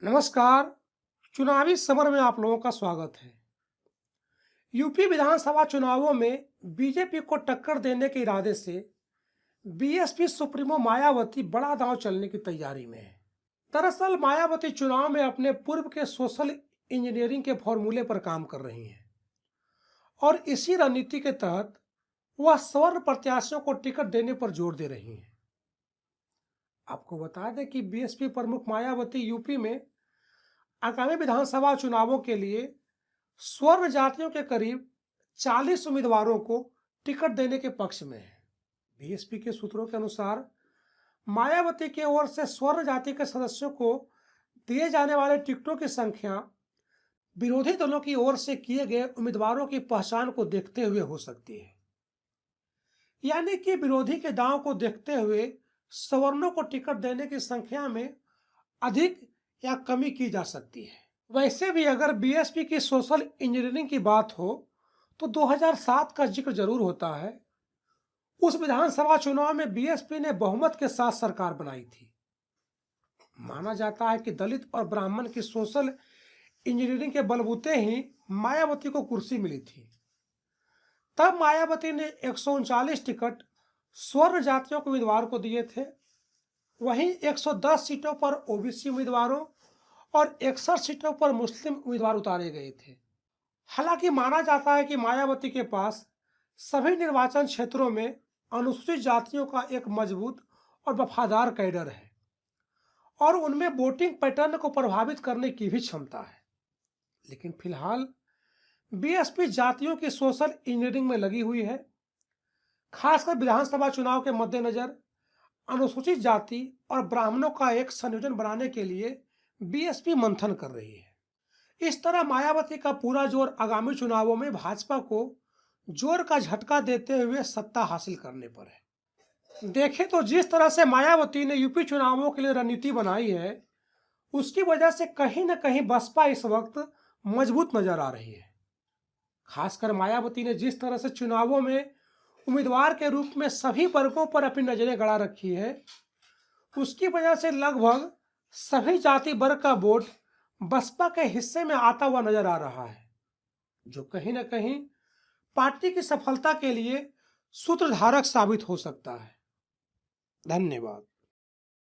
नमस्कार। चुनावी समर में आप लोगों का स्वागत है। यूपी विधानसभा चुनावों में बीजेपी को टक्कर देने के इरादे से बीएसपी सुप्रीमो मायावती बड़ा दांव चलने की तैयारी में है। दरअसल मायावती चुनाव में अपने पूर्व के सोशल इंजीनियरिंग के फॉर्मूले पर काम कर रही हैं और इसी रणनीति के तहत वह स्वर्ण प्रत्याशियों को टिकट देने पर जोर दे रही हैं। आपको बता दें कि बीएसपी प्रमुख मायावती यूपी में आगामी विधानसभा चुनावों के लिए स्वर्ण जातियों के करीब 40 उम्मीदवारों को टिकट देने के पक्ष में है। बीएसपी के सूत्रों के अनुसार मायावती की ओर से स्वर्ण जाति के सदस्यों को दिए जाने वाले टिकटों की संख्या विरोधी दलों की ओर से किए गए उम्मीदवारों की पहचान को देखते हुए हो सकती है। यानी कि विरोधी के दांव को देखते हुए सवर्णों को टिकट देने की संख्या में अधिक या कमी की जा सकती है। वैसे भी अगर बीएसपी की सोशल इंजीनियरिंग की बात हो तो 2007 का जिक्र जरूर होता है। उस विधानसभा चुनाव में बीएसपी ने बहुमत के साथ सरकार बनाई थी। माना जाता है कि दलित और ब्राह्मण की सोशल इंजीनियरिंग के बलबूते ही मायावती को कुर्सी मिली थी। तब मायावती ने 139 टिकट स्वर्ण जातियों के उम्मीदवार को दिए थे। वहीं 110 सीटों पर ओबीसी उम्मीदवारों और 61 सीटों पर मुस्लिम उम्मीदवार उतारे गए थे। हालांकि माना जाता है कि मायावती के पास सभी निर्वाचन क्षेत्रों में अनुसूचित जातियों का एक मजबूत और वफादार कैडर है और उनमें वोटिंग पैटर्न को प्रभावित करने की भी क्षमता है। लेकिन फिलहाल बीएसपी जातियों की सोशल इंजीनियरिंग में लगी हुई है। खासकर विधानसभा चुनाव के मद्देनजर अनुसूचित जाति और ब्राह्मणों का एक संयोजन बनाने के लिए बीएसपी मंथन कर रही है। इस तरह मायावती का पूरा जोर आगामी चुनावों में भाजपा को जोर का झटका देते हुए सत्ता हासिल करने पर है। देखें तो जिस तरह से मायावती ने यूपी चुनावों के लिए रणनीति बनाई है, उसकी वजह से कहीं ना कहीं बसपा इस वक्त मजबूत नजर आ रही है। खासकर मायावती ने जिस तरह से चुनावों में उम्मीदवार के रूप में सभी वर्गों पर अपनी नजरें गड़ा रखी है, उसकी वजह से लगभग सभी जाति वर्ग का वोट बसपा के हिस्से में आता हुआ नजर आ रहा है, जो कहीं ना कहीं पार्टी की सफलता के लिए सूत्रधारक साबित हो सकता है। धन्यवाद।